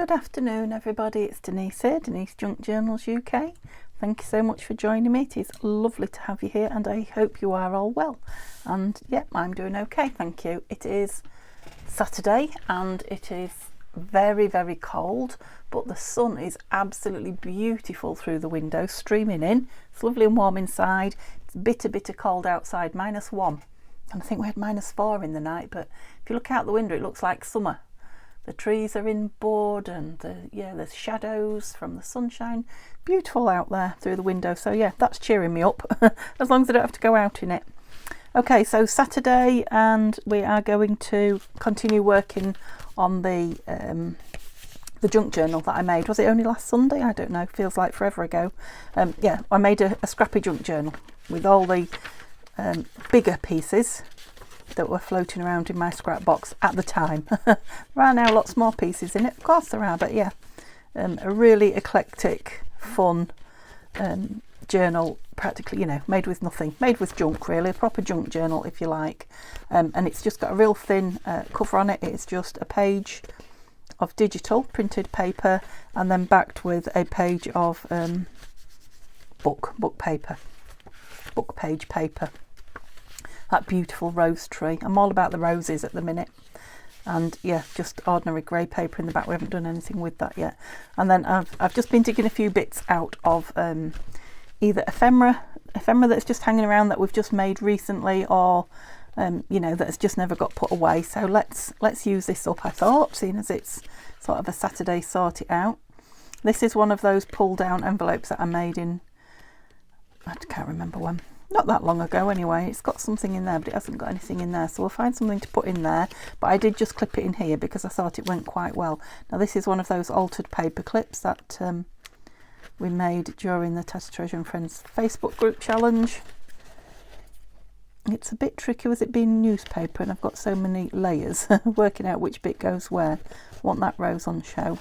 Good afternoon everybody, it's Denise here, Denise Junk Journals UK. Thank you so much for joining me. It is lovely to have you here and I hope you are all well. And yeah, I'm doing okay, thank you. It is Saturday and it is very, very cold, but the sun is absolutely beautiful through the window, streaming in. It's lovely and warm inside. It's bitter cold outside, -1. And I think we had -4 in the night, but if you look out the window, it looks like summer. The trees are in bud and there's shadows from the sunshine. Beautiful out there through the window. So yeah, that's cheering me up as long as I don't have to go out in it. Okay, so Saturday, and we are going to continue working on the junk journal that I made. Was it only last Sunday? I don't know. Feels like forever ago. Yeah, I made a scrappy junk journal with all the bigger pieces that were floating around in my scrap box at the time. There are now lots more pieces in it, of course there are, but yeah, a really eclectic, fun journal, practically, made with nothing, made with junk really, a proper junk journal if you like. And it's just got a real thin cover on it. It's just a page of digital printed paper and then backed with a page of book page paper. That beautiful rose tree. I'm all about the roses at the minute. And yeah, just ordinary grey paper in the back. We haven't done anything with that yet. And then I've just been digging a few bits out of either ephemera that's just hanging around that we've just made recently, or that has just never got put away. So let's use this up, I thought, seeing as it's sort of a Saturday sort it out. This is one of those pull down envelopes that I made in, I can't remember when. Not that long ago anyway. It's got something in there, but it hasn't got anything in there, so we'll find something to put in there. But I did just clip it in here because I thought it went quite well. Now this is one of those altered paper clips that we made during the Tattered Treasure and Friends Facebook group challenge. It's a bit tricky with it being newspaper and I've got so many layers working out which bit goes where. Want that rose on show,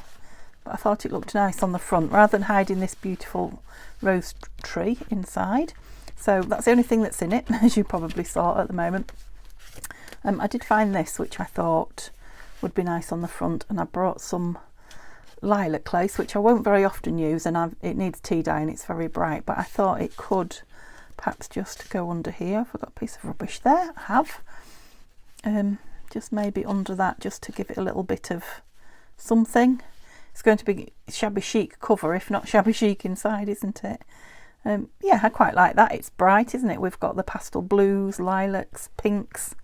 but I thought it looked nice on the front rather than hiding this beautiful rose tree inside. So that's the only thing that's in it, as you probably saw at the moment. I did find this, which I thought would be nice on the front, and I brought some lilac lace, which I won't very often use, and it needs tea dye and it's very bright, but I thought it could perhaps just go under here. I've got a piece of rubbish there, I have. Just maybe under that, just to give it a little bit of something. It's going to be shabby chic cover, if not shabby chic inside, isn't it? Yeah, I quite like that. It's bright, isn't it? We've got the pastel blues, lilacs, pinks,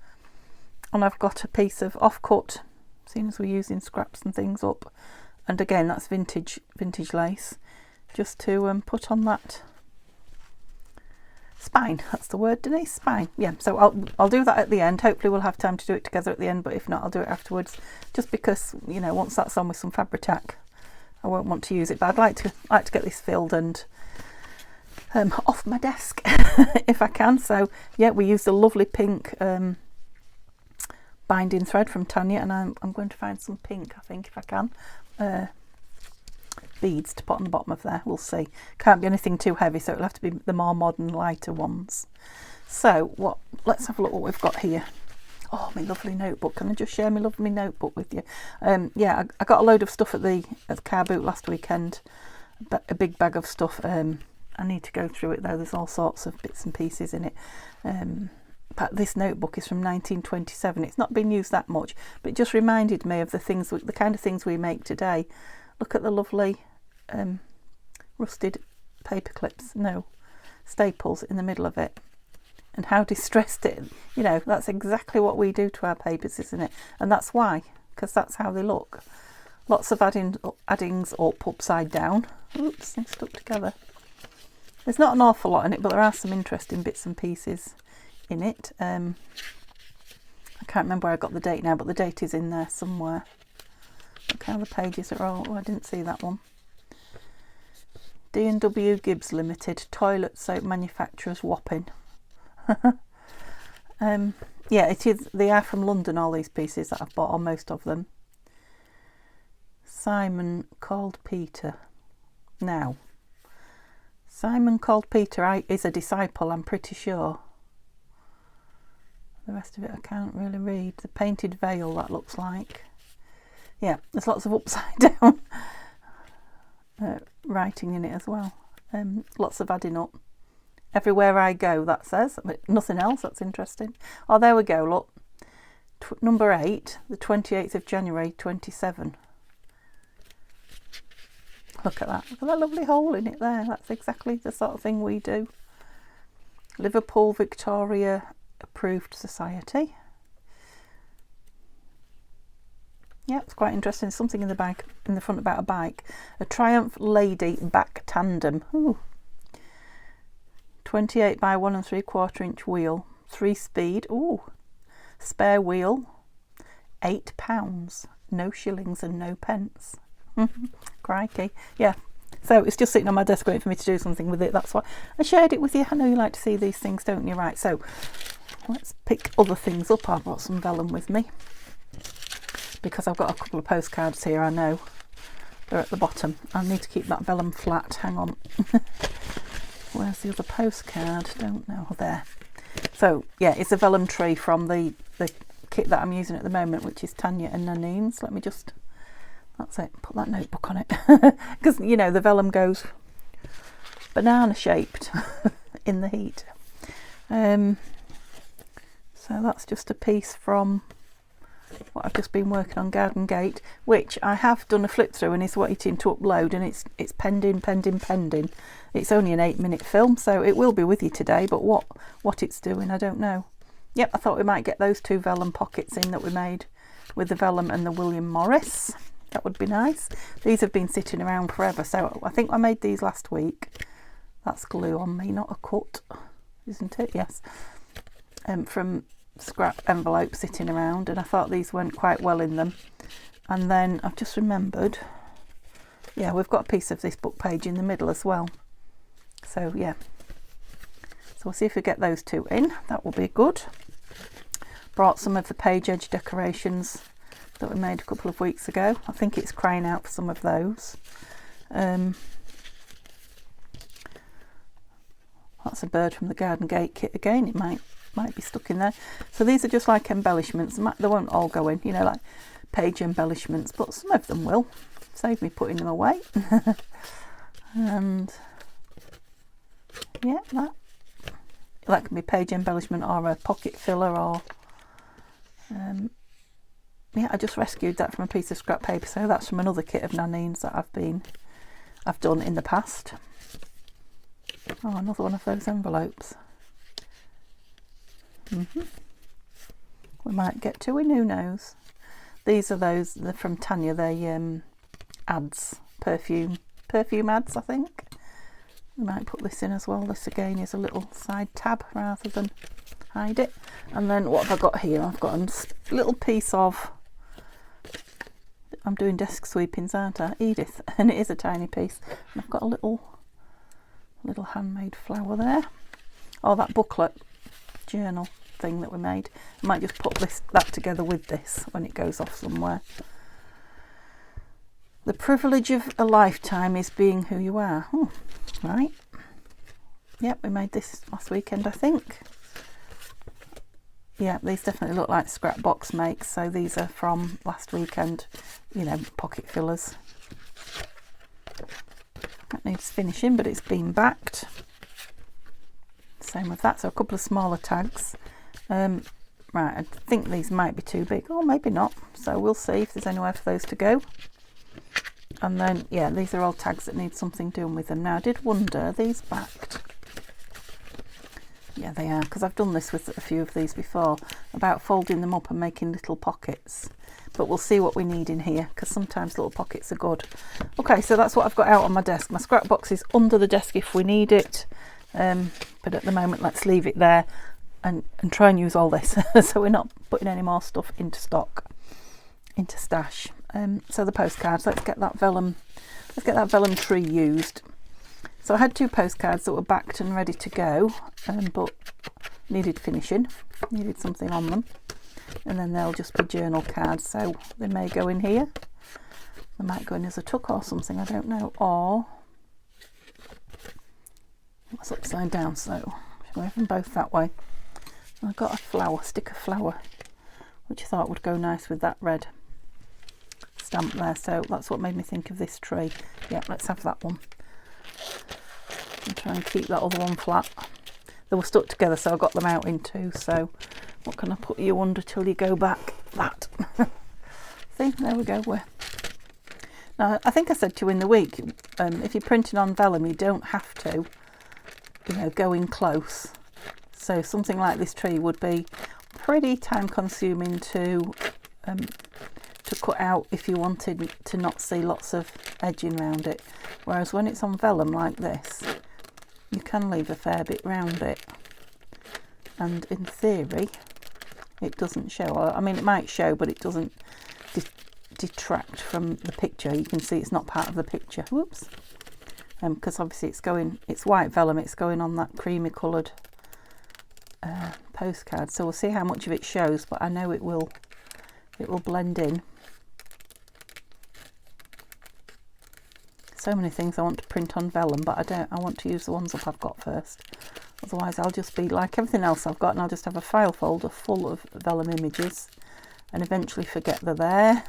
and I've got a piece of off-cut, seeing as we're using scraps and things up. And again, that's vintage lace, just to put on that spine. That's the word, Denise, spine. Yeah, so I'll do that at the end. Hopefully we'll have time to do it together at the end, but if not, I'll do it afterwards. Just because, once that's on with some Fabri-Tac, I won't want to use it. But I'd like to get this filled and off my desk if I can. So yeah, we used a lovely pink binding thread from Tanya, and I'm going to find some pink, I think, if I can, beads to put on the bottom of there. We'll see. Can't be anything too heavy, so it'll have to be the more modern, lighter ones. So let's have a look what we've got here. Oh, my lovely notebook. Can I just share my lovely notebook with you? Yeah, I got a load of stuff at the car boot last weekend, a big bag of stuff. I need to go through it though, there's all sorts of bits and pieces in it. But this notebook is from 1927. It's not been used that much, but it just reminded me of the kind of things we make today. Look at the lovely rusted paper clips, staples in the middle of it, and how distressed it, that's exactly what we do to our papers, isn't it? And that's why, because that's how they look. Lots of addings up upside down. Oops, they're stuck together. There's not an awful lot in it, but there are some interesting bits and pieces in it. I can't remember where I got the date now, but the date is in there somewhere. Look how the pages are all... Oh, I didn't see that one. D&W Gibbs Limited, toilet soap manufacturers, Wapping. Yeah, it is. They are from London, all these pieces that I've bought, or most of them. Simon called Peter. Now, Simon called Peter is a disciple, I'm pretty sure. The rest of it I can't really read. The painted veil, that looks like. Yeah, there's lots of upside down writing in it as well. Lots of adding up. Everywhere I go, that says. Nothing else. That's interesting. Oh, there we go, look. Number 8, the 28th of January 27. Look at that. Look at that lovely hole in it there. That's exactly the sort of thing we do. Liverpool Victoria Approved Society. Yeah, it's quite interesting. Something in the bag, in the front about a bike. A Triumph Lady back tandem. Ooh. 28 by 1 3/4 inch wheel. 3-speed. Ooh. Spare wheel. £8. No shillings and no pence. Crikey. Yeah. So it's just sitting on my desk waiting for me to do something with it. That's why I shared it with you. I know you like to see these things, don't you? Right. So let's pick other things up. I've got some vellum with me, because I've got a couple of postcards here. I know they're at the bottom. I need to keep that vellum flat. Hang on. Where's the other postcard? Don't know. There. So yeah, it's a vellum tree from the kit that I'm using at the moment, which is Tanya and Nanine's. Let me just, that's it, put that notebook on it, because you know the vellum goes banana shaped in the heat. So that's just a piece from what I've just been working on, Garden Gate, which I have done a flip through and is waiting to upload, and it's pending. It's only an 8-minute film, so it will be with you today, but what it's doing, I don't know. Yep, I thought we might get those 2 vellum pockets in that we made with the vellum and the William Morris. That would be nice. These have been sitting around forever, so I think I made these last week. That's glue on me, not a cut, isn't it? Yes. From scrap envelope sitting around, and I thought these went quite well in them. And then I've just remembered, yeah, we've got a piece of this book page in the middle as well. So yeah, so we'll see if we get those 2 in. That will be good. Brought some of the page edge decorations that we made a couple of weeks ago. I think it's crying out for some of those. That's a bird from the Garden Gate kit again. It might be stuck in there. So these are just like embellishments. They won't all go in, you know, like page embellishments, but some of them will. Save me putting them away. And yeah, that can be page embellishment or a pocket filler, or yeah, I just rescued that from a piece of scrap paper, so that's from another kit of Nanine's that I've done in the past. Oh, another one of those envelopes. We might get 2 in, who knows. These are those, they're from Tanya. They ads, perfume ads, I think. We might put this in as well. This again is a little side tab rather than hide it. And then what have I got here? I've got a little piece of, I'm doing desk sweepings, aren't I? Edith, and it is a tiny piece. And I've got a little handmade flower there. Oh, that booklet journal thing that we made. I might just put that together with this when it goes off somewhere. The privilege of a lifetime is being who you are. Oh, right. Yep, we made this last weekend, I think. Yeah, these definitely look like scrap box makes, so these are from last weekend, you know, pocket fillers. That needs finishing, but it's been backed. Same with that, so a couple of smaller tags. Right, I think these might be too big, or maybe not, so we'll see if there's anywhere for those to go. And then, yeah, these are all tags that need something done with them. Now, I did wonder, are these backed? Yeah, they are, because I've done this with a few of these before, about folding them up and making little pockets. But we'll see what we need in here, because sometimes little pockets are good. Okay, so that's what I've got out on my desk. My scrap box is under the desk if we need it. But at the moment, let's leave it there and try and use all this. So we're not putting any more stuff into stock, into stash. So the postcards, let's get that vellum tree used. So I had 2 postcards that were backed and ready to go, but needed finishing, needed something on them. And then they'll just be journal cards, so they may go in here. They might go in as a tuck or something, I don't know. Or that's upside down, so we have them both that way. And I've got a flower, stick of flower, which I thought would go nice with that red stamp there, so that's what made me think of this tree. Yeah, let's have that one. And try and keep that other one flat. They were stuck together, so I got them out in two. So what can I put you under till you go back? That. See, there we go. Now, I think I said to you in the week, if you're printing on vellum, you don't have to, you know, go in close. So something like this tree would be pretty time consuming to cut out if you wanted to not see lots of edging around it. Whereas when it's on vellum like this, you can leave a fair bit round it. And in theory, it doesn't show. I mean, it might show, but it doesn't detract from the picture. You can see it's not part of the picture. Whoops. Because obviously it's white vellum, it's going on that creamy coloured postcard. So we'll see how much of it shows, but I know it will blend in. So many things I want to print on vellum, but I want to use the ones that I've got first. Otherwise I'll just be like everything else I've got, and I'll just have a file folder full of vellum images and eventually forget they're there.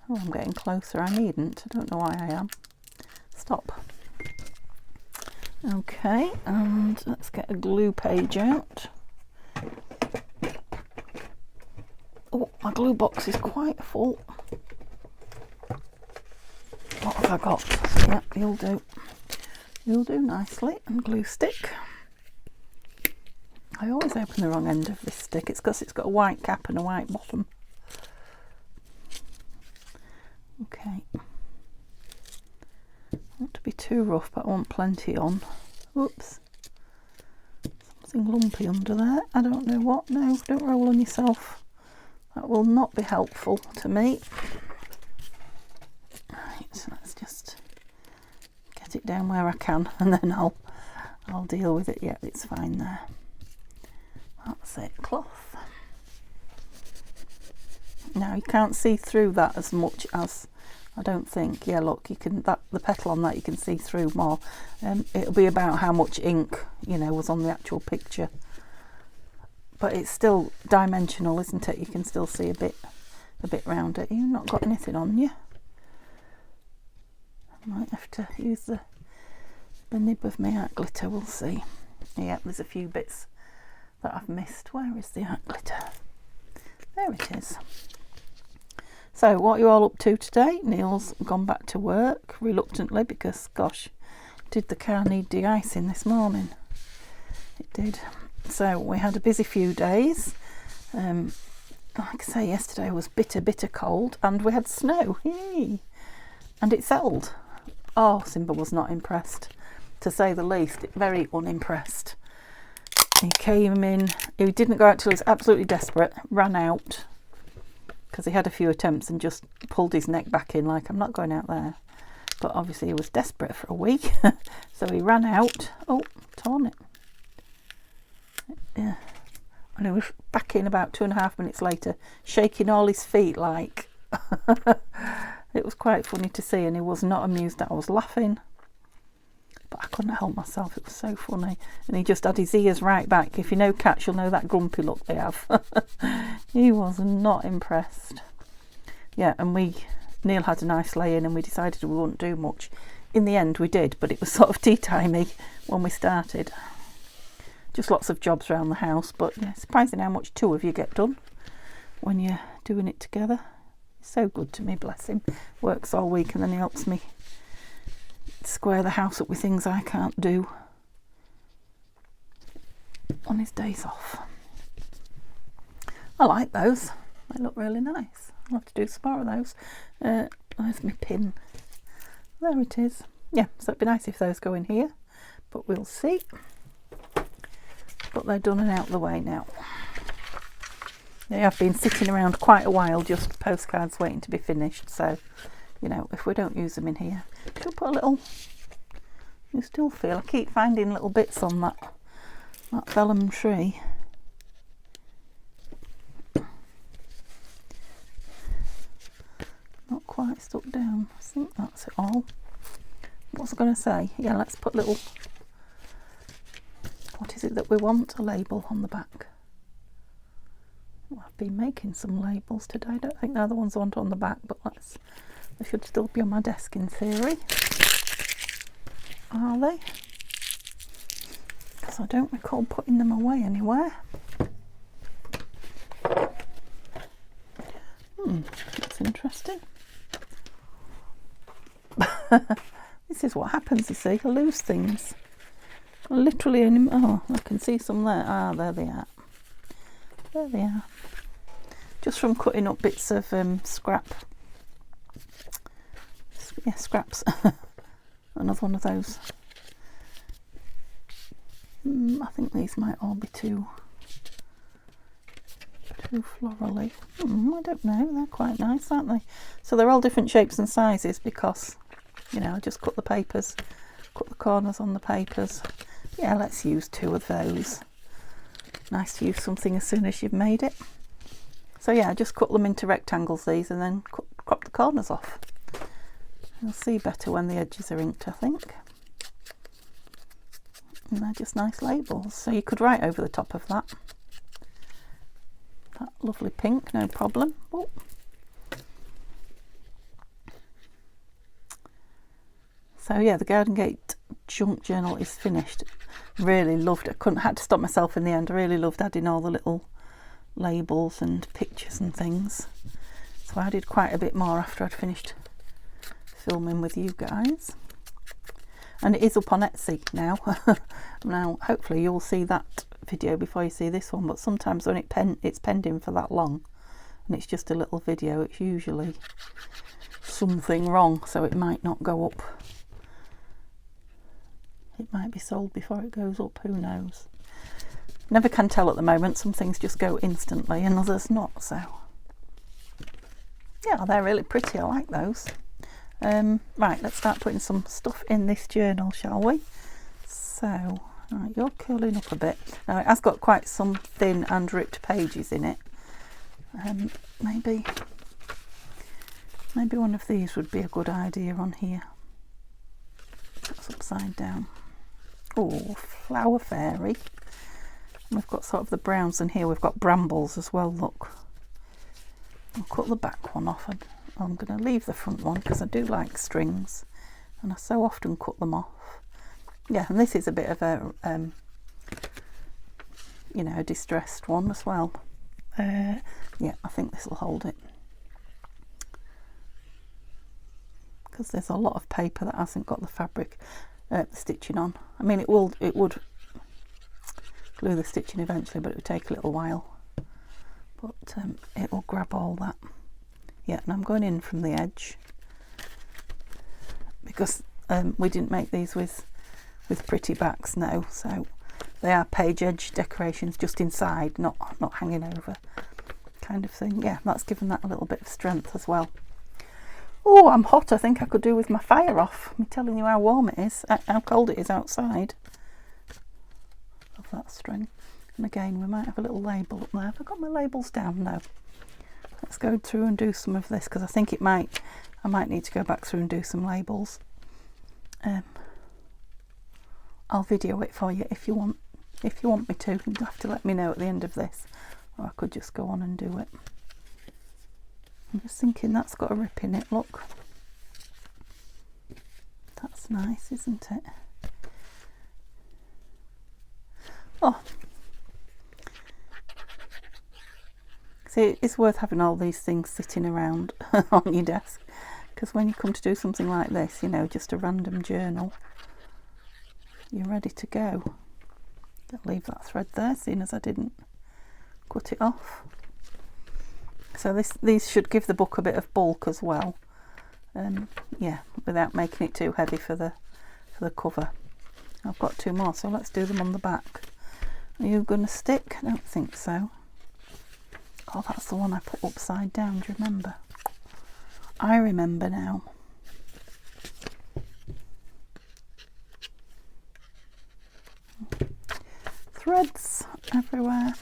Oh, I'm getting closer. I needn't. I don't know why I am. Stop. Okay, and let's get a glue page out. Oh, my glue box is quite full. What have I got? Yep, you'll do. You'll do nicely. And glue stick. I always open the wrong end of this stick. It's because it's got a white cap and a white bottom. Okay. Not to be too rough, but I want plenty on. Whoops. Something lumpy under there. I don't know what. No, don't roll on yourself. That will not be helpful to me. Right, so let's just get it down where I can, and then I'll deal with it. Yeah, it's fine there. That's it. Cloth. Now you can't see through that as much as, I don't think. Yeah, look, you can, the petal on that you can see through more. It'll be about how much ink, you know, was on the actual picture. But it's still dimensional, isn't it? You can still see a bit round it. You've not got anything on you. I might have to use the nib of my art glitter. We'll see. Yeah, there's a few bits that I've missed. Where is the art glitter? There it is. So what are you all up to today? Neil's gone back to work reluctantly because, gosh, did the car need de-icing this morning? It did. So we had a busy few days. Like I say, yesterday was bitter cold, and we had snow. Yay! And it settled. Oh, Simba was not impressed, to say the least. Very unimpressed. He came in, he didn't go out till he was absolutely desperate, ran out, because he had a few attempts and just pulled his neck back in like, I'm not going out there. But obviously he was desperate for a week, so he ran out. Oh, torn it. Yeah. And he was back in about 2.5 minutes later, shaking all his feet like. It was quite funny to see, and he was not amused that I was laughing. But I couldn't help myself, it was so funny. And he just had his ears right back. If you know cats, you'll know that grumpy look they have. He was not impressed. Yeah, and Neil had a nice lay-in, and we decided we wouldn't do much. In the end we did, but it was sort of tea timey when we started. Just lots of jobs around the house, but yeah, surprising how much two of you get done when you're doing it together. He's so good to me, bless him. Works all week and then he helps me square the house up with things I can't do on his days off. I like those. They look really nice. I'll have to do some more of those. Where's my pin? There it is. Yeah, so it'd be nice if those go in here, but we'll see. But they're done and out of the way now. They have been sitting around quite a while, just postcards waiting to be finished. So, you know, if we don't use them in here, she'll put a little. You still feel I keep finding little bits on that vellum tree. Not quite stuck down. I think that's it all. What was I going to say? Yeah, let's put little. What is it that we want? A label on the back. We'll have been making some labels today. I don't think they're the ones I want on the back, but they should still be on my desk in theory. Are they? Because I don't recall putting them away anywhere. That's interesting. This is what happens, you see. I lose things. I literally only... Oh, I can see some there. Ah, there they are. There they are. Just from cutting up bits of scrap. Yeah, scraps. Another one of those. I think these might all be too florally. I don't know. They're quite nice, aren't they? So they're all different shapes and sizes because, you know, I just cut the papers, cut the corners on the papers. Yeah, let's use 2 of those. Nice to use something as soon as you've made it. So yeah, I just cut them into rectangles, these, and then crop the corners off. You'll see better when the edges are inked, I think. And they're just nice labels. So you could write over the top of that. That lovely pink, no problem. Oh. So yeah, the Garden Gate junk journal is finished. Really loved it. Had to stop myself in the end. I really loved adding all the little labels and pictures and things. So I did quite a bit more after I'd finished filming with you guys. And it is up on Etsy now. Now hopefully you'll see that video before you see this one, but sometimes when it's pending for that long and it's just a little video, it's usually something wrong, so it might not go up. It might be sold before it goes up, who knows. Never can tell at the moment. Some things just go instantly and others not, so yeah, they're really pretty. I like those. Right, let's start putting some stuff in this journal, shall we? So right, you're curling up a bit. Now it has got quite some thin and ripped pages in it. Maybe one of these would be a good idea on here. That's upside down. Oh, flower fairy. We've got sort of the browns, and here we've got brambles as well, look. I'll cut the back one off, and I'm going to leave the front one because I do like strings and I so often cut them off. Yeah, and this is a bit of a you know, a distressed one as well. Yeah, I think this will hold it because there's a lot of paper that hasn't got the fabric stitching on. I mean, it would glue the stitching eventually, but it would take a little while. But it will grab all that. Yeah, and I'm going in from the edge because we didn't make these with pretty backs, no. So they are page edge decorations just inside, not hanging over, kind of thing. Yeah, that's given that a little bit of strength as well. Oh, I'm hot. I think I could do with my fire off. I'm telling you how warm it is, how cold it is outside. Of that string. And again, we might have a little label up there. Have I got my labels down? No. Let's go through and do some of this because I think I might need to go back through and do some labels. I'll video it for you if you want me to. You have to let me know at the end of this, or I could just go on and do it. I'm just thinking that's got a rip in it, look. That's nice, isn't it? Oh, see, it's worth having all these things sitting around on your desk, because when you come to do something like this, you know, just a random journal, you're ready to go. Don't leave that thread there, seeing as I didn't cut it off. So these should give the book a bit of bulk as well, yeah, without making it too heavy for the cover. I've got 2 more, so let's do them on the back. Are you going to stick? I don't think so. Oh, that's the one I put upside down, do you remember? I remember now. Threads everywhere.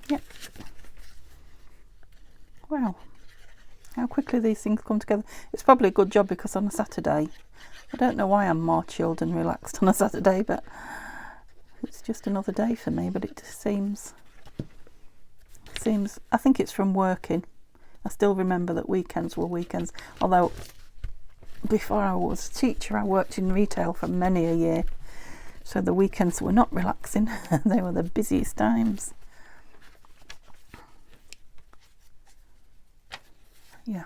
Yep. Wow, how quickly these things come together. It's probably a good job because on a Saturday, I don't know why I'm more chilled and relaxed on a Saturday, but it's just another day for me. But it just seems Seems, I think it's from working. I still remember that weekends were weekends, although before I was a teacher I worked in retail for many a year, so the weekends were not relaxing. They were the busiest times. Yeah,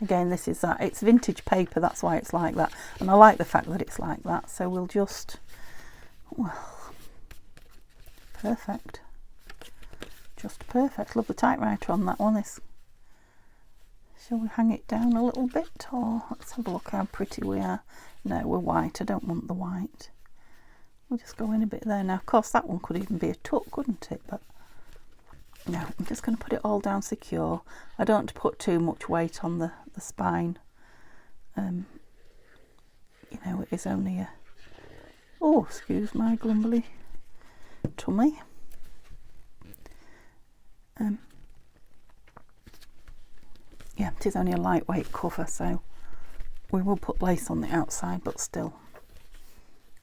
again, this is that, it's vintage paper, that's why it's like that, and I like the fact that it's like that. So we'll just, well, perfect, just perfect. Love the typewriter on that one. This, shall we hang it down a little bit, or let's have a look how pretty we are. No, we're white, I don't want the white. We'll just go in a bit there. Now of course that one could even be a tuck, couldn't it? But no, I'm just going to put it all down secure. I don't want to put too much weight on the spine. You know, it is only a, oh, excuse my grumbly tummy. Yeah, it is only a lightweight cover, so we will put lace on the outside, but still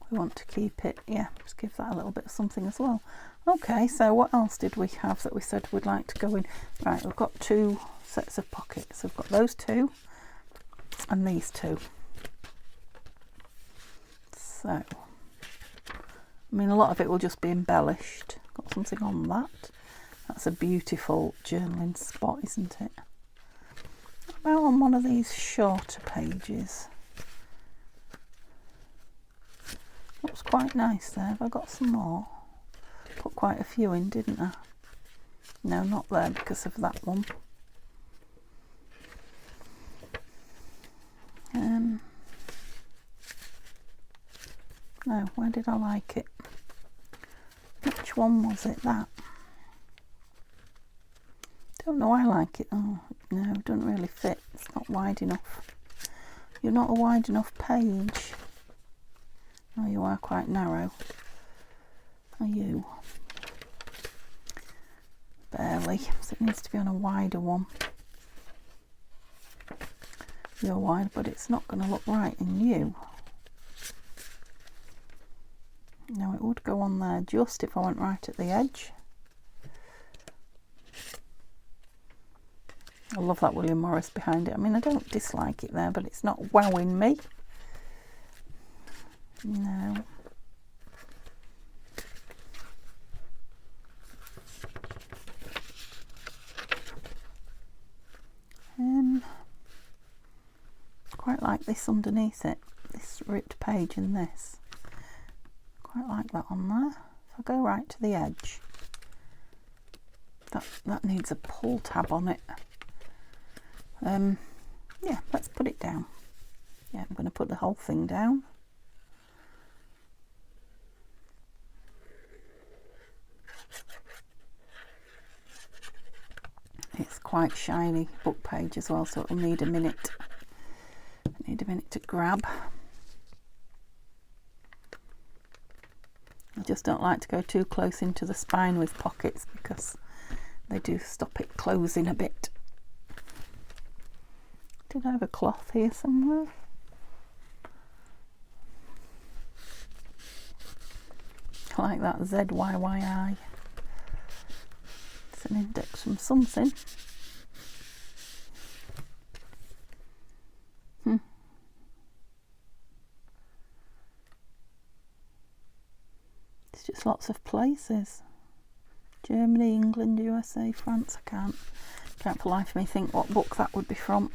we want to keep it, yeah, just give that a little bit of something as well. Okay, so what else did we have that we said we'd like to go in? Right, we've got 2 sets of pockets. We've got those 2 and these 2. So, I mean, a lot of it will just be embellished. Got something on that. That's a beautiful journaling spot, isn't it? What about on one of these shorter pages? Looks quite nice there. Have I got some more? Put quite a few in, didn't I? No, not there because of that one. No, where did I like it? Which one was it? That? Don't know, I like it. Oh, no, it doesn't really fit. It's not wide enough. You're not a wide enough page. Oh, you are quite narrow. Are you? Barely. So it needs to be on a wider one. You're wide, but it's not going to look right in you. No, it would go on there just if I went right at the edge. I love that William Morris behind it. I mean, I don't dislike it there, but it's not wowing me. No. Quite like this underneath it, this ripped page in this. Quite like that on there. If I go right to the edge, that needs a pull tab on it. Yeah, let's put it down. Yeah, I'm going to put the whole thing down. It's quite shiny book page as well, so it'll need a minute. Need a minute to grab. I just don't like to go too close into the spine with pockets because they do stop it closing a bit. Did I have a cloth here somewhere? I like that ZYYI. It's an index from something. It's just lots of places. Germany, England, USA, France. I can't for the life of me think what book that would be from.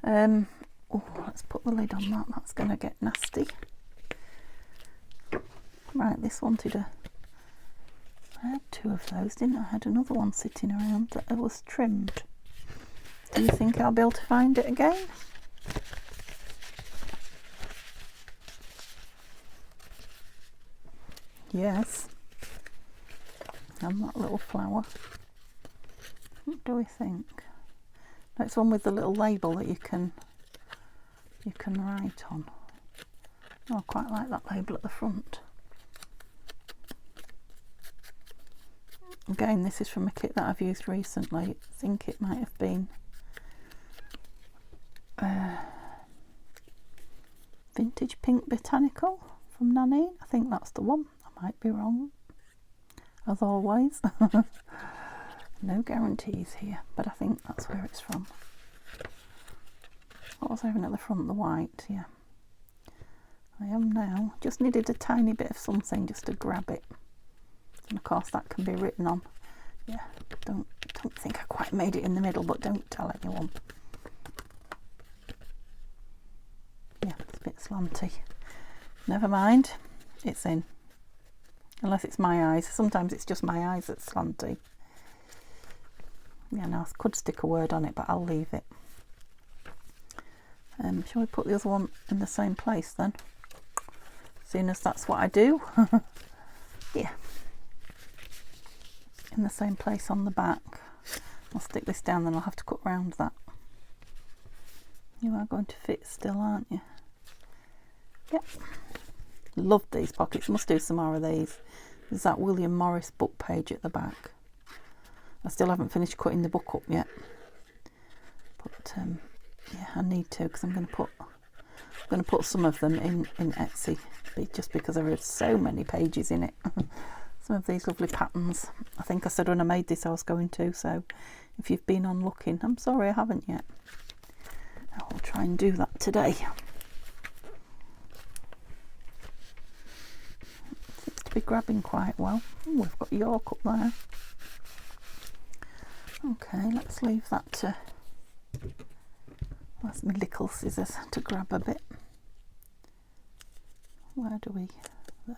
Oh, let's put the lid on that. That's going to get nasty. Right, this wanted a... I had 2 of those, didn't I? I had another one sitting around that was trimmed. Do you think I'll be able to find it again? Yes. And that little flower. What do we think? That's one with the little label that you can write on. Oh, I quite like that label at the front. Again, this is from a kit that I've used recently. I think it might have been Vintage Pink Botanical from Nanine. I think that's the one. I might be wrong, as always. No guarantees here, but I think that's where it's from. What was I having at the front? The white, yeah. I am now. Just needed a tiny bit of something just to grab it. And of course that can be written on. Yeah, don't think I quite made it in the middle, but don't tell anyone. Yeah, it's a bit slanty. Never mind, it's in. Unless it's my eyes. Sometimes it's just my eyes that's slanty. Yeah, no, I could stick a word on it, but I'll leave it. Shall we put the other one in the same place then? Seeing as that's what I do. Yeah. In the same place on the back. I'll stick this down, then I'll have to cut round that. You are going to fit still, aren't you? Yep. Love these pockets. Must do some more of these. There's that William Morris book page at the back. I still haven't finished cutting the book up yet. But yeah, I need to, because I'm going to put some of them in Etsy, just because there are so many pages in it. Some of these lovely patterns. I think I said when I made this I was going to, so if you've been on looking, I'm sorry I haven't yet. I'll try and do that today. Seems to be grabbing quite well. Ooh, we've got York up there. Okay, let's leave that to... That's my little scissors to grab a bit. Where do we... There.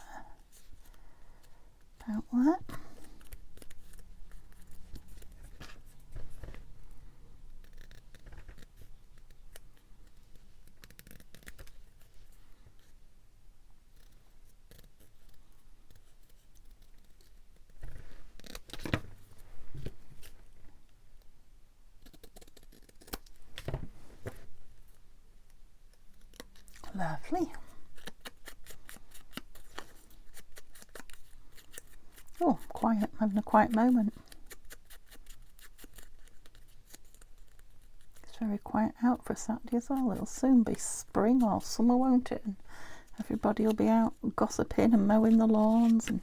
About that. Lovely. Oh, quiet, having a quiet moment. It's very quiet out for a Saturday as well. It'll soon be spring or summer, won't it? And everybody will be out gossiping and mowing the lawns. And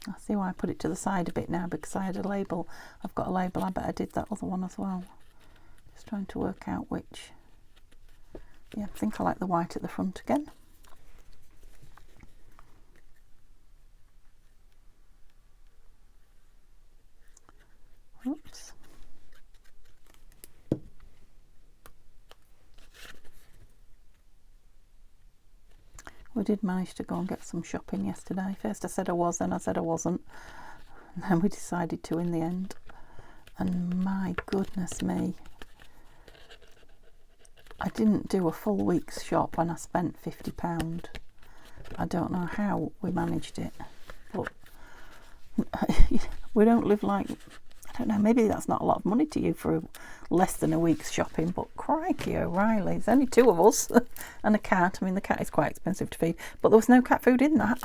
I see why I put it to the side a bit now, because I had a label. I've got a label. I bet I did that other one as well. Just trying to work out which. Yeah, I think I like the white at the front again. Oops. We did manage to go and get some shopping yesterday. First I said I was, then I said I wasn't. And then we decided to in the end. And my goodness me. I didn't do a full week's shop and I spent £50. I don't know how we managed it, but we don't live like, I don't know, maybe that's not a lot of money to you for less than a week's shopping, but crikey O'Reilly, there's only two of us and a cat. I mean, the cat is quite expensive to feed, but there was no cat food in that.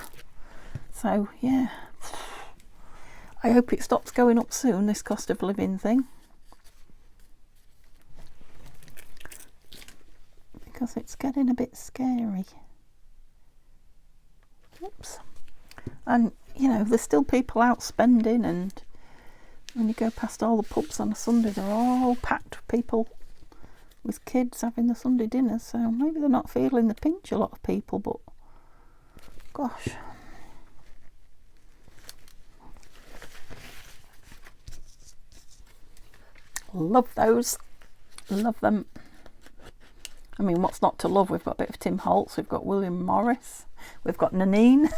So yeah, I hope it stops going up soon, this cost of living thing. Because it's getting a bit scary. Oops. And you know, there's still people out spending, and when you go past all the pubs on a Sunday, they're all packed with people with kids having the Sunday dinner, so maybe they're not feeling the pinch, a lot of people, but gosh. Love those. Love them. I mean, what's not to love? We've got a bit of Tim Holtz, we've got William Morris, we've got Nanine.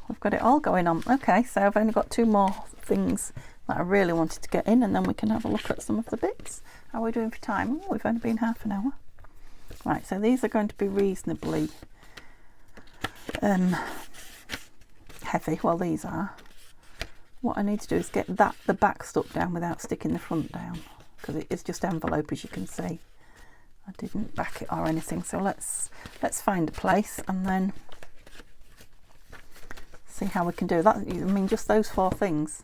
We've got it all going on. Okay, so I've only got two more things that I really wanted to get in, and then we can have a look at some of the bits. How are we doing for time? Oh, we've only been half an hour. Right, so these are going to be reasonably heavy. Well, these are. What I need to do is get the back stuck down without sticking the front down, because it is just envelope, as you can see. I didn't back it or anything, so let's find a place and then see how we can do that. I mean, just those 4 things,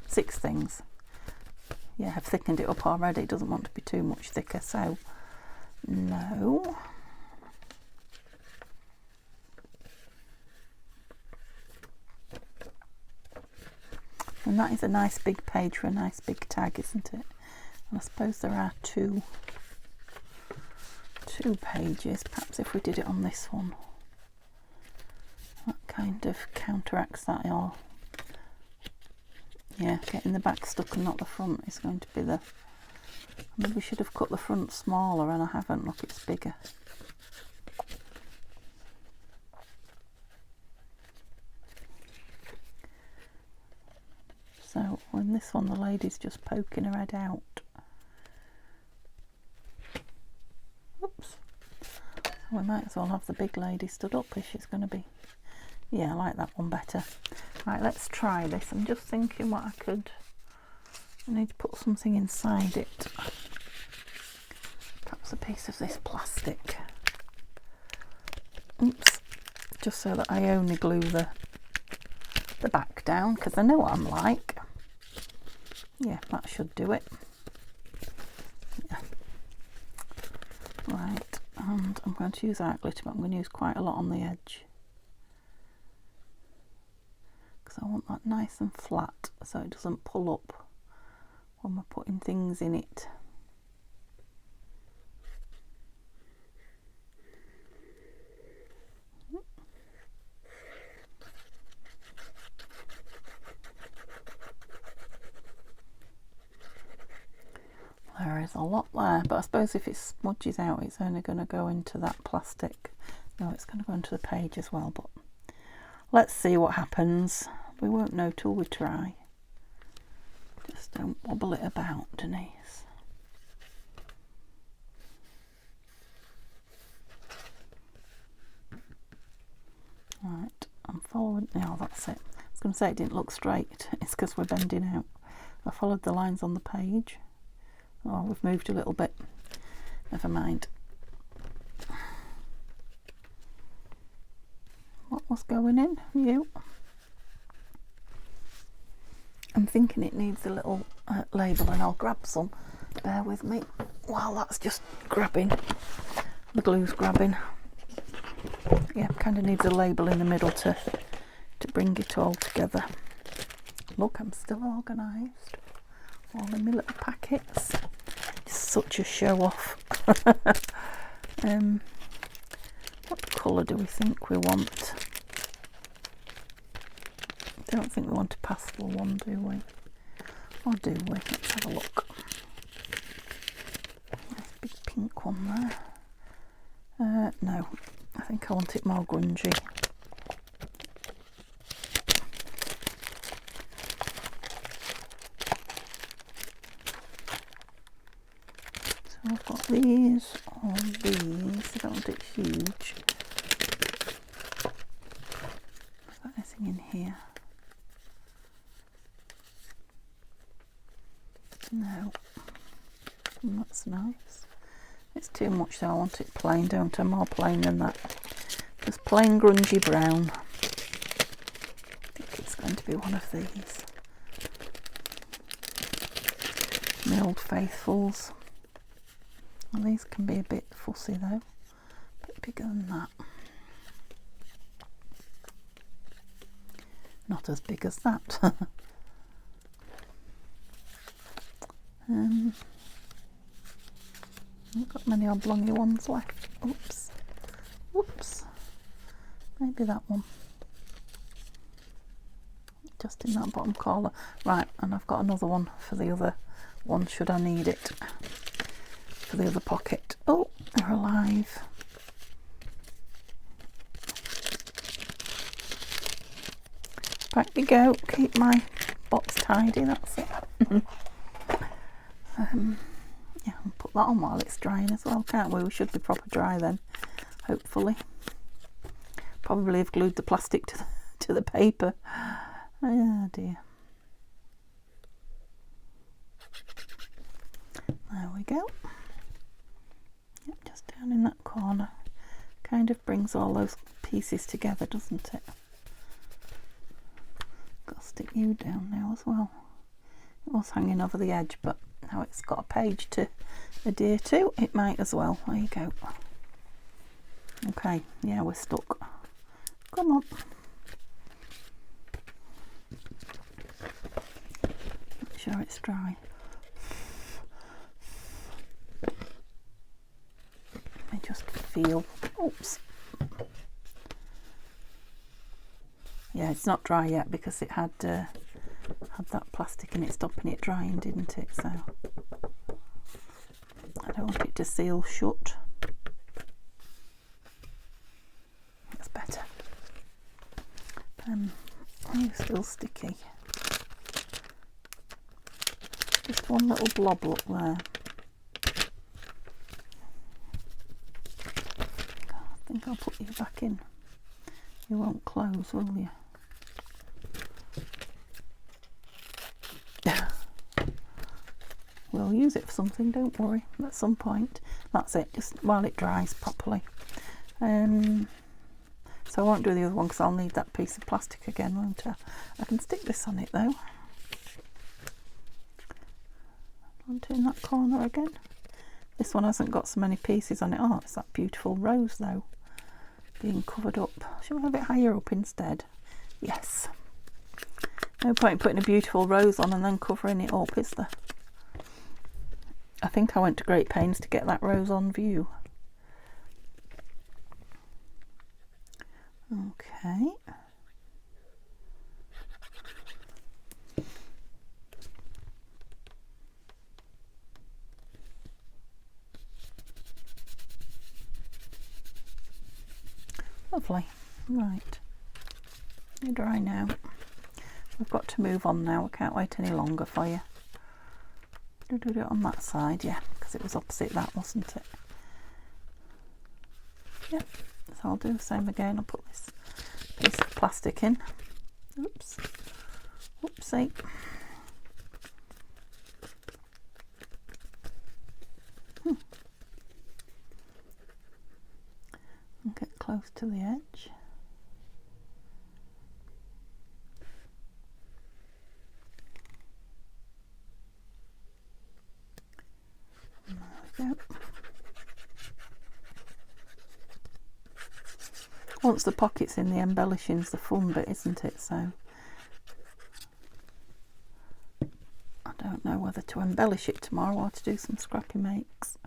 6 things. Yeah, I've thickened it up already. It doesn't want to be too much thicker, so no. And that is a nice big page for a nice big tag, isn't it? And I suppose there are two pages. Perhaps if we did it on this one, that kind of counteracts that. Or yeah, getting the back stuck and not the front is going to be the... Maybe we should have cut the front smaller, and I haven't. Look, it's bigger. So in this one, the lady's just poking her head out. Oops. So we might as well have the big lady stood up if she's going to be... Yeah, I like that one better. Right, let's try this. I'm just thinking what I could... I need to put something inside it. Perhaps a piece of this plastic. Oops. Just so that I only glue the back down, because I know what I'm like. Yeah, that should do it. Yeah. Right, and I'm going to use art glitter, but I'm going to use quite a lot on the edge, because I want that nice and flat so it doesn't pull up when we're putting things in it. There is a lot there, but I suppose if it smudges out, it's only going to go into that plastic. No, it's going to go into the page as well, but let's see what happens. We won't know till we try. Just don't wobble it about, Denise. Right, I'm following... No, that's it. I was going to say it didn't look straight. It's because we're bending out. I followed the lines on the page. Oh, we've moved a little bit. Never mind. What was going in? You? I'm thinking it needs a little label, and I'll grab some. Bear with me while that's just grabbing. The glue's grabbing. Yeah, kind of needs a label in the middle to bring it all together. Look, I'm still organised. All in my little packets. It's such a show off. What colour do we think we want? I don't think we want a pastel one, do we? Or do we? Let's have a look. Nice big pink one there. No, I think I want it more grungy. So I've got these or these. I don't want it huge. Is there anything in here? No. That's nice. It's too much though. I want it plain, don't I? More plain than that. Just plain grungy brown. I think it's going to be one of these. The Old Faithfuls. Well, these can be a bit fussy though. A bit bigger than that. Not as big as that. I've got many oblongy ones left. Oops. Whoops. Maybe that one. Just in that bottom corner. Right, and I've got another one for the other one should I need it. For the other pocket. Oh, they're alive. Back we go. Keep my box tidy, that's it. Yeah, I'll put that on while it's drying as well, can't we? We should be proper dry then, hopefully. Probably have glued the plastic to the paper. Oh dear. There we go. Yep, just down in that corner. Kind of brings all those pieces together, doesn't it? Got to stick you down now as well. It was hanging over the edge, but now it's got a page to adhere to, it might as well. There you go. Okay, yeah, we're stuck. Come on. sure it's dry. I just feel, oops. Yeah, it's not dry yet because it had that plastic in it stopping it drying, didn't it? So I don't want it to seal shut. That's better. It's still sticky. Just one little blob up there. I think I'll put you back in. You won't close, will you? We'll use it for something, don't worry, at some point. That's it, just while it dries properly. So I won't do the other one because I'll need that piece of plastic again, won't I? I can stick this on it though. Onto in that corner again. This one hasn't got so many pieces on it. Oh, it's that beautiful rose though, being covered up. Shall we have it higher up instead? Yes. No point in putting a beautiful rose on and then covering it up, is there? I think I went to great pains to get that rose on view. Okay. Lovely. Right. You're dry now. We've got to move on now. I can't wait any longer for you. Do it on that side, yeah, because it was opposite that, wasn't it? Yep. So I'll do the same again. I'll put this piece of plastic in. Oops. Oopsie. And get close to the edge. There we go. Once the pocket's in, the embellishing's the fun bit, isn't it? So I don't know whether to embellish it tomorrow or to do some scrappy makes.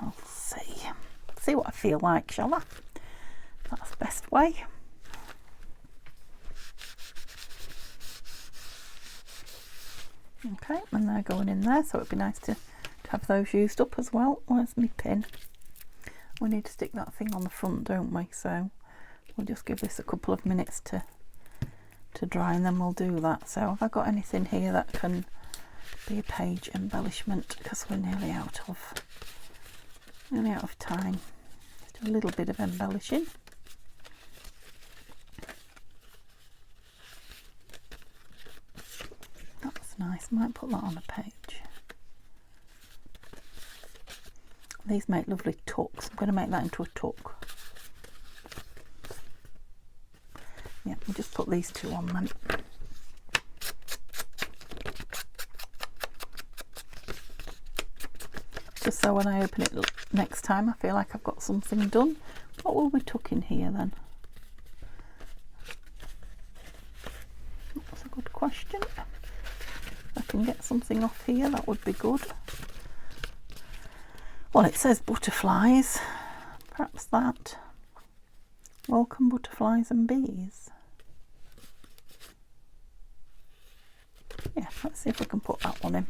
I'll see what I feel like, shall I? That's the best way. Okay, and they're going in there, so it'd be nice to have those used up as well. Where's my pin? We need to stick that thing on the front, don't we? So we'll just give this a couple of minutes to dry and then we'll do that. So have I got anything here that can be a page embellishment, because we're nearly out of time. Just do a little bit of embellishing. That's nice. Might put that on a page. These make lovely tucks. I'm going to make that into a tuck. Yeah, we'll just put these two on then. Just so when I open it next time I feel like I've got something done. What will we tuck in here then? That's a good question. If I can get something off here, that would be good. Well, it says butterflies. Perhaps that. Welcome butterflies and bees. Yeah, let's see if we can put that one in.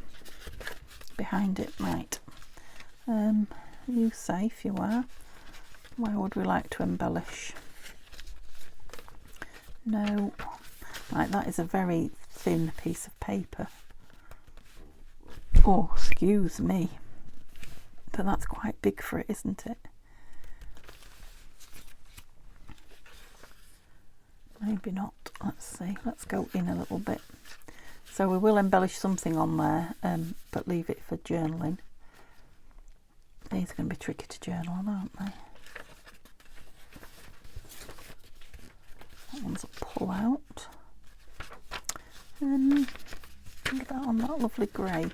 Behind it, right. You safe, you are. Where would we like to embellish? No. Right, that is a very thin piece of paper. Oh, excuse me. But that's quite big for it, isn't it? Maybe not. Let's see. Let's go in a little bit. So we will embellish something on there, but leave it for journaling. These are going to be tricky to journal on, aren't they? That one's a pull out. Look at that on that lovely grey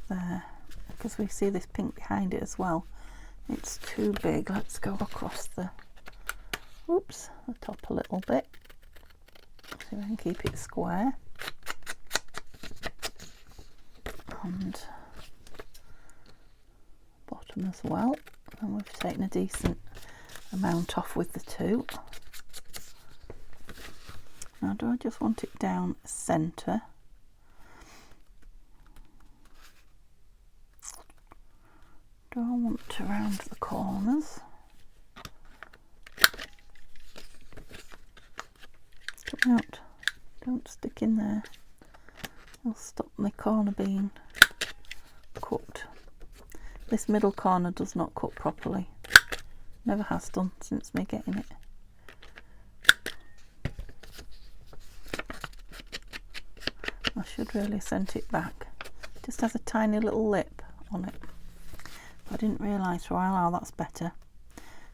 there, because we see this pink behind it as well. It's too big. Let's go across the, oops, the top a little bit. See if I can keep it square. And bottom as well. And we've taken a decent amount off with the two. Now do I just want it down centre? Do I want to round the corners? Come out, don't stick in there. I'll stop my corner being cut. This middle corner does not cut properly. Never has done since me getting it. I should really send it back. It just has a tiny little lip on it. I didn't realise for a while, oh, that's better.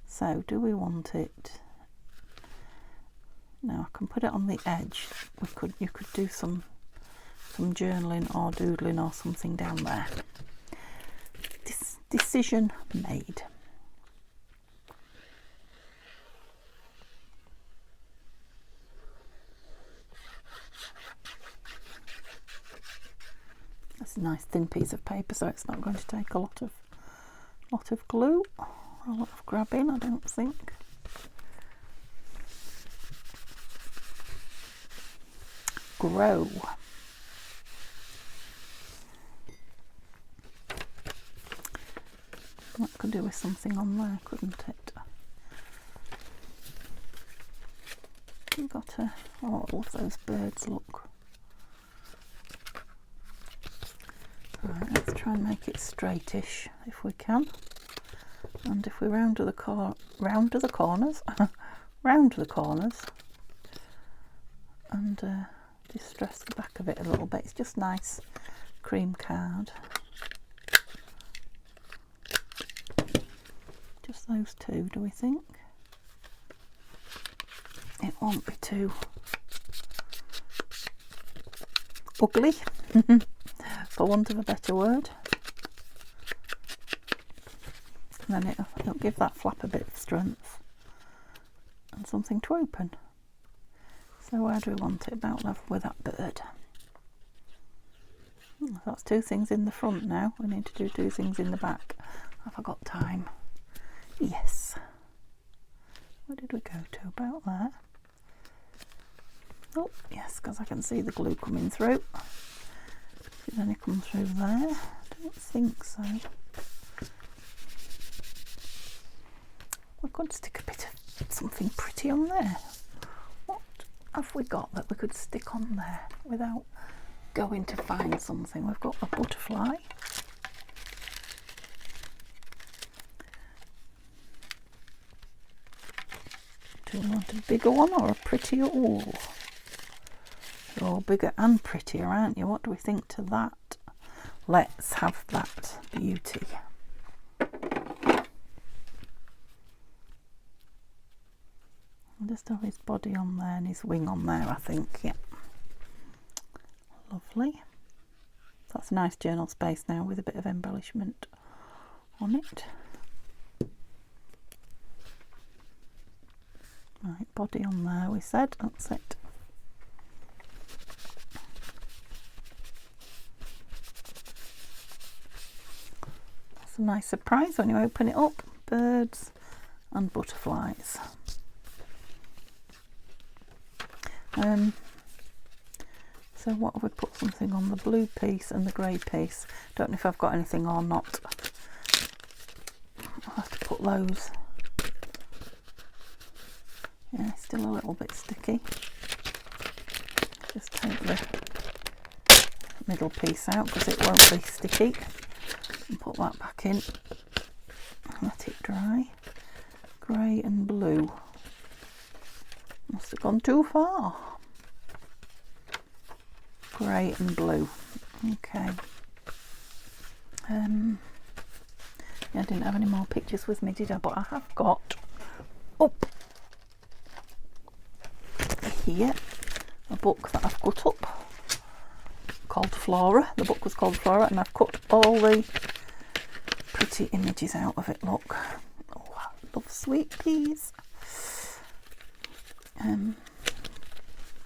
So do we want it? Now I can put it on the edge. You could do some journaling or doodling or something down there. Decision made. That's a nice thin piece of paper, so it's not going to take a lot of glue, a lot of grabbing, I don't think. Grow. That could do with something on there, couldn't it? We've got a, oh, I love those birds, look. Right, let's try and make it straightish if we can. And if we round the corners, and distress the back of it a little bit. It's just nice cream card. Just those two, do we think? It won't be too ugly, for want of a better word. And then it'll give that flap a bit of strength and something to open. So where do we want it? About level with that bird. That's two things in the front now. We need to do two things in the back. Have I got time? Yes. Where did we go to? About there. Oh, yes, because I can see the glue coming through. Did any come through there? I don't think so. We could stick a bit of something pretty on there. What have we got that we could stick on there without going to find something? We've got a butterfly. Do we want a bigger one or a prettier? Oh, you're bigger and prettier, aren't you? What do we think to that? Let's have that beauty. I'll just have his body on there and his wing on there, I think. Yeah, lovely. That's a nice journal space now with a bit of embellishment on it. Right, body on there, we said. That's it. That's a nice surprise when you open it up. Birds and butterflies. So what have we put something on the blue piece and the grey piece? Don't know if I've got anything or not. I'll have to put those. Yeah, still a little bit sticky. Just take the middle piece out because it won't be sticky. And put that back in. Let it dry. Grey and blue. Must have gone too far. Grey and blue. Okay. Yeah, I didn't have any more pictures with me, did I? But I have got up here a book that I've cut up called Flora. The book was called Flora, and I've cut all the pretty images out of it. Look. Oh, I love sweet peas.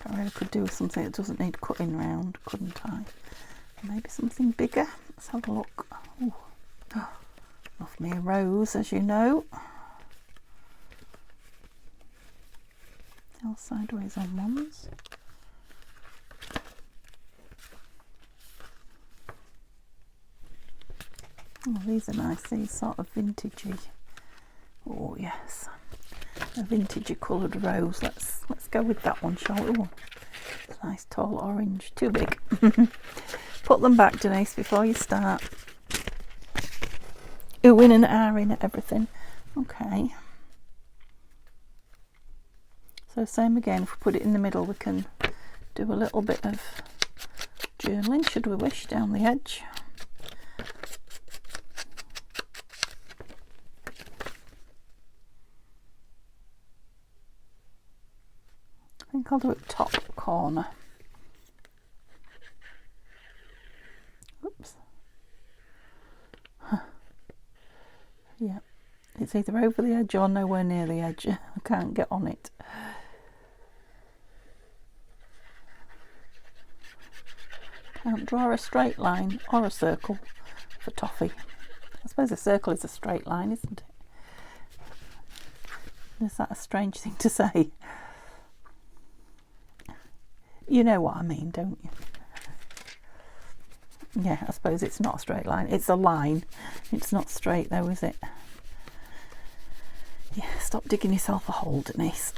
I really could do with something that doesn't need cutting round, couldn't I? Maybe something bigger. Let's have a look. Ooh. Love me a rose, as you know. All sideways on ones. Oh, these are nice, these sort of vintagey. Oh yes, a vintagey coloured rose. Let's go with that one, shall we? Oh, it's a nice tall orange. Too big. Put them back, Denise, before you start oohing and ahhing at everything. Okay. So same again, if we put it in the middle, we can do a little bit of journaling, should we wish, down the edge. I think I'll do it top corner. Oops. Yeah, it's either over the edge or nowhere near the edge. I can't get on it. Can't draw a straight line or a circle for toffee. I suppose a circle is a straight line, isn't it? Is that a strange thing to say? You know what I mean, don't you? Yeah, I suppose it's not a straight line. It's a line. It's not straight though, is it? Yeah, stop digging yourself a hole, Denise.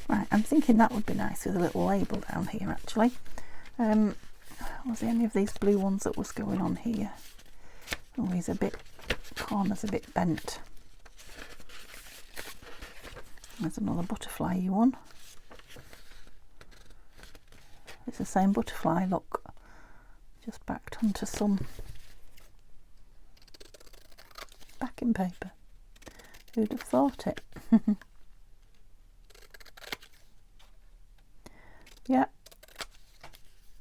Right, I'm thinking that would be nice with a little label down here, actually. Was there any of these blue ones that was going on here? Oh, he's a bit, corner's a bit bent. There's another butterfly one. It's the same butterfly, look, just backed onto some backing paper. Who'd have thought it? Yeah.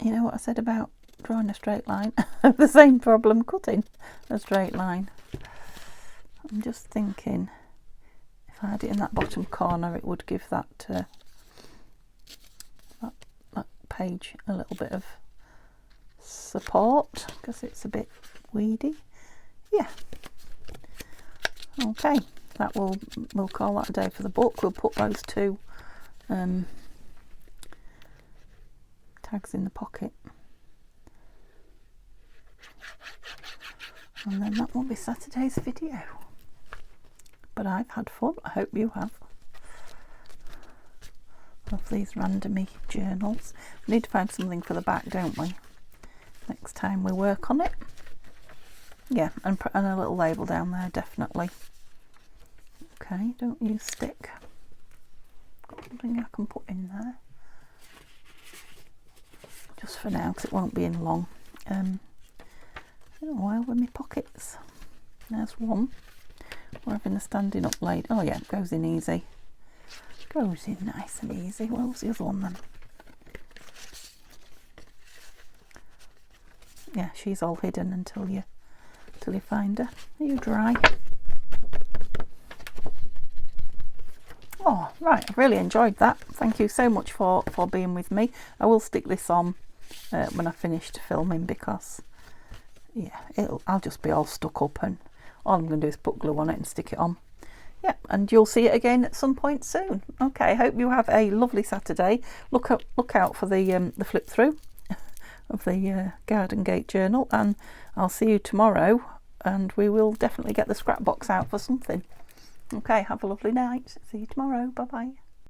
You know what I said about drawing a straight line? The same problem cutting a straight line. I'm just thinking if I had it in that bottom corner, it would give that that page a little bit of support because it's a bit weedy. Yeah. Okay, that we'll call that a day for the book. We'll put those two tags in the pocket, and then that will be Saturday's video. But I've had fun. I hope you have. Love these randomy journals. We need to find something for the back, don't we, next time we work on it. Yeah, and a little label down there, definitely. Okay, don't use stick. Got something I can put in there just for now because it won't be in long. While with my pockets, there's one. We're having a standing up lid. Oh yeah, it goes in easy. Goes in nice and easy. Where's the other one then? Yeah, she's all hidden until you find her. Are you dry? Oh, right, I've really enjoyed that. Thank you so much for being with me. I will stick this on when I finished filming because, yeah, I'll just be all stuck up and all I'm going to do is put glue on it and stick it on. Yeah, and you'll see it again at some point soon. Okay, hope you have a lovely Saturday. Look out for the flip through of the Garden Gate journal, and I'll see you tomorrow, and we will definitely get the scrap box out for something. Okay, have a lovely night. See you tomorrow. Bye bye.